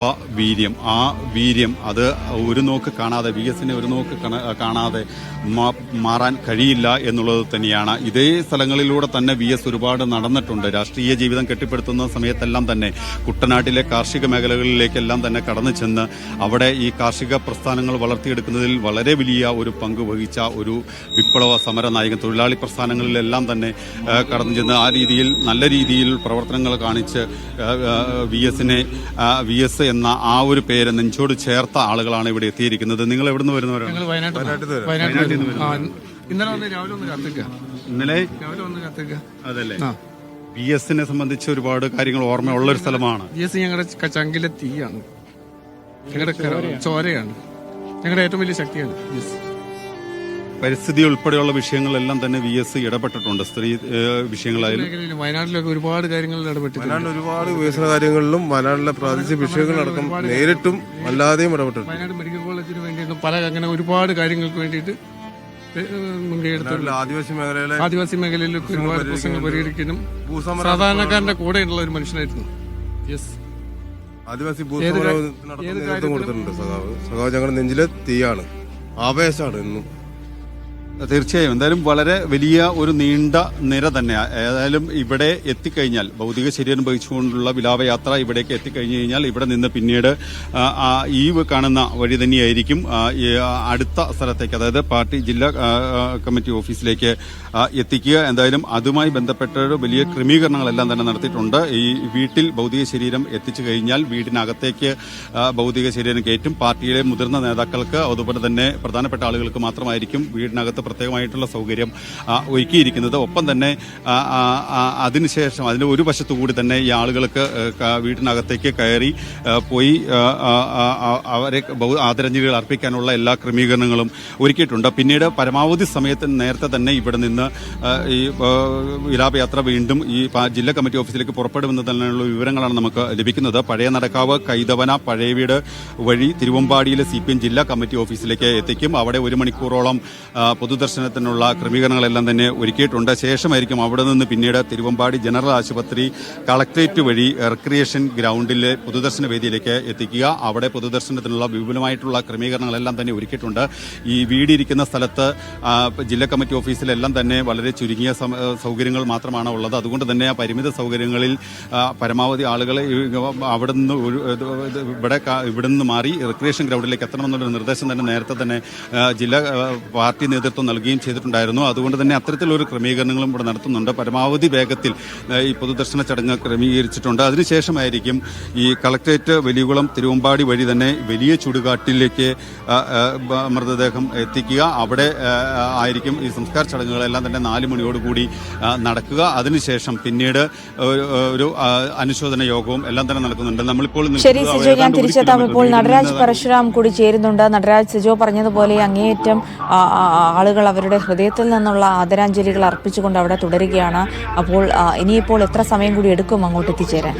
വീര്യം ആ വീര്യം അത് ഒരു നോക്ക് കാണാതെ VS-നെ ഒരു നോക്ക് കാണാതെ മാറാൻ കഴിയില്ല എന്നുള്ളത് തന്നെയാണ്. ഇതേ സ്ഥലങ്ങളിലൂടെ തന്നെ VS ഒരുപാട് നടന്നിട്ടുണ്ട്. രാഷ്ട്രീയ ജീവിതം കെട്ടിപ്പടുത്തുന്ന സമയത്തെല്ലാം തന്നെ കുട്ടനാട്ടിലെ കാർഷിക മേഖലകളിലേക്കെല്ലാം തന്നെ കടന്നു ചെന്ന് അവിടെ ഈ കാർഷിക പ്രസ്ഥാനങ്ങൾ വളർത്തിയെടുക്കുന്നതിൽ വളരെ വലിയ ഒരു പങ്ക് വഹിച്ച ഒരു വിപ്ലവ സമര നായകൻ. തൊഴിലാളി പ്രസ്ഥാനങ്ങളിലെല്ലാം തന്നെ കടന്നു ചെന്ന് ആ രീതിയിൽ നല്ല രീതിയിൽ പ്രവർത്തനങ്ങൾ കാണിച്ച് VS എന്ന ആ ഒരു പേര് നെഞ്ചോട് ചേർത്ത ആളുകളാണ് ഇവിടെ എത്തിയിരിക്കുന്നത്. നിങ്ങൾ എവിടെ നിന്ന് വരുന്നവരാണ്? ഇന്നലെ അതല്ലേ. VS-നെ സംബന്ധിച്ച് ഒരുപാട് കാര്യങ്ങൾ ഓർമ്മയുള്ള ഒരു സ്ഥലമാണ്. VS ഞങ്ങളുടെ ചങ്കിലെ തീയാണ്, ഞങ്ങളുടെ ചോരയാണ്, ഞങ്ങളുടെ ഏറ്റവും വലിയ ശക്തിയാണ്. പരിസ്ഥിതി ഉൾപ്പെടെയുള്ള വിഷയങ്ങളെല്ലാം തന്നെ VS ഇടപെട്ടിട്ടുണ്ട്. സ്ത്രീ വിഷയങ്ങളായാലും വയനാട്ടിലൊക്കെ ഒരുപാട് കാര്യങ്ങളിൽ ഇടപെട്ടിട്ടുണ്ട്. വയനാട് ഒരുപാട് വികസന കാര്യങ്ങളിലും വയനാട്ടിലെ പ്രാദേശിക വിഷയങ്ങളടക്കം നേരിട്ടും അല്ലാതെയും ഇടപെട്ടിട്ടുണ്ട്. വയനാട് മെഡിക്കൽ കോളേജിന് വേണ്ടിയിട്ട് പല അങ്ങനെ ഒരുപാട് കാര്യങ്ങൾക്ക് വേണ്ടിയിട്ട് ആദിവാസി മേഖലയിൽ ഒരുപാട് പ്രശ്നങ്ങൾ പരിഹരിക്കാനും സാധാരണക്കാരന്റെ കൂടെയുള്ള ഒരു മനുഷ്യനായിരുന്നു. ആദിവാസി നേതൃത്വം കൊടുത്തിട്ടുണ്ട്. സഖാവ് ഞങ്ങളുടെ നെഞ്ചിലെ തീയാണ്, ആവേശമാണ് എന്നും. തീർച്ചയായും എന്തായാലും വളരെ വലിയ ഒരു നീണ്ട നിര തന്നെ. ഏതായാലും ഇവിടെ എത്തിക്കഴിഞ്ഞാൽ ഭൗതിക ശരീരം വഹിച്ചുകൊണ്ടുള്ള വിലാപയാത്ര ഇവിടേക്ക് എത്തിക്കഴിഞ്ഞു കഴിഞ്ഞാൽ ഇവിടെ നിന്ന് പിന്നീട് ഈ കാണുന്ന വഴി തന്നെയായിരിക്കും അടുത്ത സ്ഥലത്തേക്ക്, അതായത് പാർട്ടി ജില്ലാ കമ്മിറ്റി ഓഫീസിലേക്ക് എത്തിക്കുക. എന്തായാലും അതുമായി ബന്ധപ്പെട്ട വലിയ ക്രമീകരണങ്ങളെല്ലാം തന്നെ നടത്തിയിട്ടുണ്ട്. ഈ വീട്ടിൽ ഭൗതിക ശരീരം എത്തിച്ചു കഴിഞ്ഞാൽ വീടിനകത്തേക്ക് ഭൗതിക ശരീരം കയറ്റും. പാർട്ടിയിലെ മുതിർന്ന നേതാക്കൾക്ക് അതുപോലെ തന്നെ പ്രധാനപ്പെട്ട ആളുകൾക്ക് മാത്രമായിരിക്കും വീടിനകത്ത് പ്രത്യേകമായിട്ടുള്ള സൗകര്യം ഒരുക്കിയിരിക്കുന്നത്. ഒപ്പം തന്നെ അതിനുശേഷം അതിന്റെ ഒരു വശത്തുകൂടി തന്നെ ഈ ആളുകൾക്ക് വീട്ടിനകത്തേക്ക് കയറി പോയി അവരെ ആദരാഞ്ജലികൾ അർപ്പിക്കാനുള്ള എല്ലാ ക്രമീകരണങ്ങളും ഒരുക്കിയിട്ടുണ്ട്. പിന്നീട് പരമാവധി സമയത്ത് നേരത്തെ തന്നെ ഇവിടെ നിന്ന് ഈ വിലാപയാത്ര വീണ്ടും ഈ ജില്ലാ കമ്മിറ്റി ഓഫീസിലേക്ക് പുറപ്പെടുമെന്നതിനുള്ള വിവരങ്ങളാണ് നമുക്ക് ലഭിക്കുന്നത്. പഴയ നടക്കാവ്, കൈതവന, പഴയവീട് വഴി തിരുവമ്പാടിയിലെ CPM ജില്ലാ കമ്മിറ്റി ഓഫീസിലേക്ക് എത്തിക്കും. അവിടെ 1 മണിക്കൂറോളം പൊതുദർശനത്തിനുള്ള ക്രമീകരണങ്ങളെല്ലാം തന്നെ ഒരുക്കിയിട്ടുണ്ട്. ശേഷമായിരിക്കും അവിടെ നിന്ന് പിന്നീട് തിരുവമ്പാടി ജനറൽ ആശുപത്രി കളക്ട്രേറ്റ് വഴി റിക്രിയേഷൻ ഗ്രൗണ്ടിലെ പൊതുദർശന വേദിയിലേക്ക് എത്തിക്കുക. അവിടെ പൊതുദർശനത്തിനുള്ള വിപുലമായിട്ടുള്ള ക്രമീകരണങ്ങളെല്ലാം തന്നെ ഒരുക്കിയിട്ടുണ്ട്. ഈ വീടിരിക്കുന്ന സ്ഥലത്ത് ജില്ലാ കമ്മിറ്റി ഓഫീസിലെല്ലാം തന്നെ വളരെ ചുരുങ്ങിയ സൗകര്യങ്ങൾ മാത്രമാണ് ഉള്ളത്. അതുകൊണ്ട് തന്നെ ആ പരിമിത സൗകര്യങ്ങളിൽ പരമാവധി ആളുകളെ അവിടെ നിന്ന് ഇവിടെ നിന്ന് മാറി റിക്രിയേഷൻ ഗ്രൗണ്ടിലേക്ക് എത്തണമെന്നുള്ള നിർദ്ദേശം തന്നെ നേരത്തെ തന്നെ ജില്ലാ പാർട്ടി നേതൃത്വം നൽകുകയും ചെയ്തിട്ടുണ്ടായിരുന്നു. അതുകൊണ്ട് തന്നെ അത്തരത്തിലൊരു ക്രമീകരണങ്ങളും ഇവിടെ നടത്തുന്നുണ്ട്. പരമാവധി വേഗത്തിൽ ഈ പൊതുദർശന ചടങ്ങ് ക്രമീകരിച്ചിട്ടുണ്ട്. അതിനുശേഷമായിരിക്കും ഈ കളക്ട്രേറ്റ്, വലിയകുളം, തിരുവമ്പാടി വഴി തന്നെ വലിയ ചുടുകാട്ടിലേക്ക് മൃതദേഹം എത്തിക്കുക. അവിടെ ആയിരിക്കും ഈ സംസ്കാര ചടങ്ങുകളെല്ലാം തന്നെ 4 മണിയോടുകൂടി നടക്കുക. അതിനുശേഷം പിന്നീട് ഒരു അനുശോചന യോഗവും എല്ലാം തന്നെ നടക്കുന്നുണ്ട്. നമ്മളിപ്പോൾ ഞാൻ തിരിച്ചെത്താം. ഇപ്പോൾ നടരാജ് പരശുരാം കൂടി ചേരുന്നുണ്ട്. നടരാജ്, സിജോ പറഞ്ഞതുപോലെ അങ്ങേയറ്റം ആളുകൾ അവരുടെ ഹൃദയത്തിൽ നിന്നുള്ള ആദരാഞ്ജലികൾ അർപ്പിച്ചുകൊണ്ട് അവിടെ തുടരുകയാണ്. അപ്പോൾ ഇനിയിപ്പോൾ എത്ര സമയം കൂടി എടുക്കും അങ്ങോട്ട് എത്തിച്ചേരാൻ?